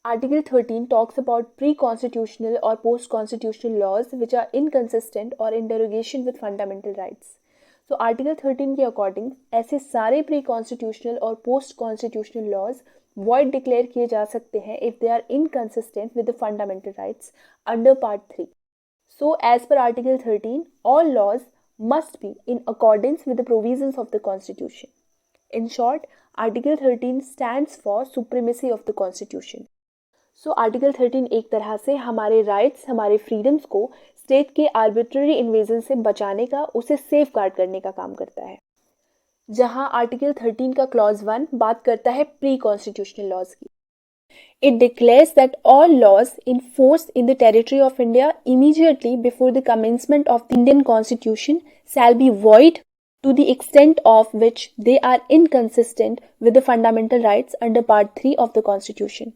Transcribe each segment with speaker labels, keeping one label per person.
Speaker 1: Article 13 talks about pre-constitutional or post-constitutional laws which are inconsistent or in derogation with fundamental rights. So Article 13 के according ऐसे सारे pre-constitutional और post-constitutional laws void declare किए जा सकते हैं if they are inconsistent with the fundamental rights under Part 3. So as per Article 13, all laws must be in accordance with the provisions of the Constitution. In short, Article 13 stands for supremacy of the Constitution. So article 13 एक तरह से हमारे rights, हमारे freedoms को state के arbitrary invasion से बचाने का, उसे सेफ गार्ड करने का काम करता है। जहां आर्टिकल 13 का क्लॉज 1 बात करता है प्री कॉन्स्टिट्यूशनल लॉज की। It declares that all laws in force in the territory of India immediately before the commencement of the Indian constitution shall be void to the extent of which they are inconsistent with the fundamental rights under Part 3 of the Constitution.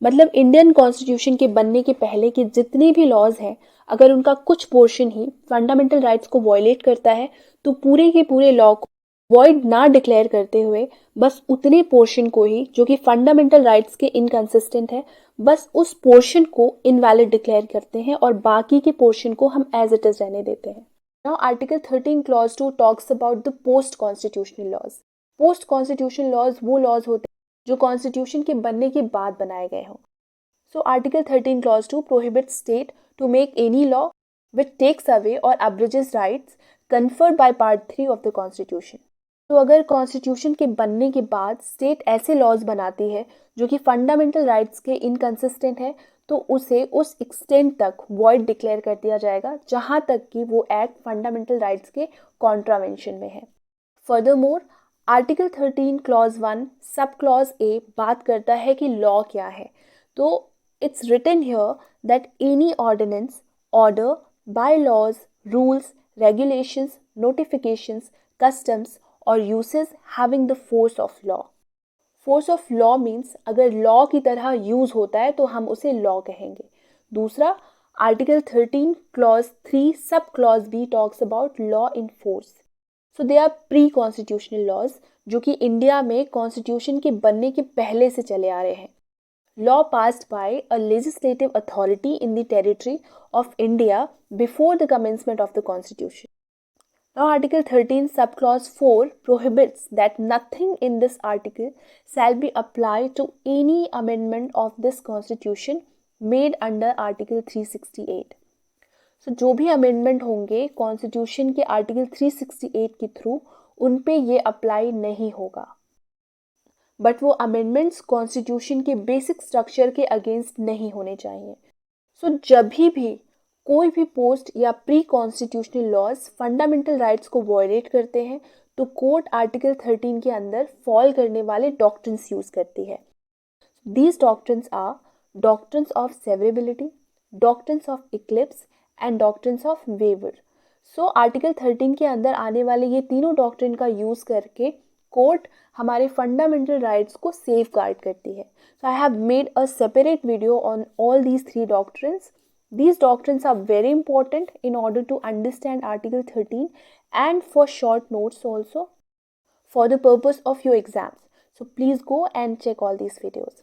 Speaker 1: मतलब Indian constitution के बनने के पहले के जितने भी laws हैं, अगर उनका कुछ पोर्शन ही फंडामेंटल राइट्स को वॉयलेट करता है तो पूरे के पूरे लॉ को वॉइड ना डिक्लेयर करते हुए बस उतने पोर्शन को ही जो कि फंडामेंटल राइट्स के इनकंसिस्टेंट है, बस उस पोर्शन को इनवैलिड डिक्लेयर करते हैं और बाकी के पोर्शन को हम एज इट इज रहने देते हैं। Now Article 13 Clause 2 talks about the post-constitutional laws. Post-constitutional laws वो laws होते हैं जो constitution के बनने के बाद बनाए गए हों. So Article 13 Clause 2 prohibits state to make any law which takes away or abridges rights conferred by Part 3 of the Constitution. तो अगर कॉन्स्टिट्यूशन के बनने के बाद स्टेट ऐसे लॉज बनाती है जो कि फंडामेंटल राइट्स के इनकंसिस्टेंट है, तो उसे उस एक्सटेंट तक वॉइड डिक्लेयर कर दिया जाएगा जहां तक कि वो एक्ट फंडामेंटल राइट्स के कॉन्ट्रावेंशन में है। Furthermore article 13 clause 1 sub clause A बात करता है कि लॉ क्या है। तो it's written here that any ordinance, order, bylaws, rules, regulations, notifications, customs और usages having the force of law. Force of law means अगर लॉ की तरह यूज होता है तो हम उसे लॉ कहेंगे। दूसरा, article 13 clause 3 sub clause B talks about law in force. So they are pre constitutional laws जो कि इंडिया में कॉन्स्टिट्यूशन के बनने के पहले से चले आ रहे हैं। Law passed by a legislative authority in the territory of India before the commencement of the constitution. Now Article 13 subclause 4 prohibits that nothing in this article shall be applied to any amendment of this constitution made under Article 368. So जो भी amendment होंगे constitution के Article 368 के through उन पे ये apply नहीं होगा, बट वो amendments constitution के basic structure के अगेंस्ट नहीं होने चाहिए। So जब भी कोई भी पोस्ट या pre constitutional laws fundamental rights को वॉयलेट करते हैं तो कोर्ट आर्टिकल 13 के अंदर फॉल करने वाले डॉक्ट्रिन्स यूज करती है। These doctrines are doctrines of severability, doctrines of eclipse and doctrines of waiver. So article 13 के अंदर आने वाले ये तीनों डॉक्ट्रिन का यूज करके कोर्ट हमारे फंडामेंटल राइट्स को सेफ गार्ड करती है। So I have made a separate video on all these three doctrines. These doctrines are very important in order to understand Article 13 and for short notes also for the purpose of your exams. So please go and check all these videos.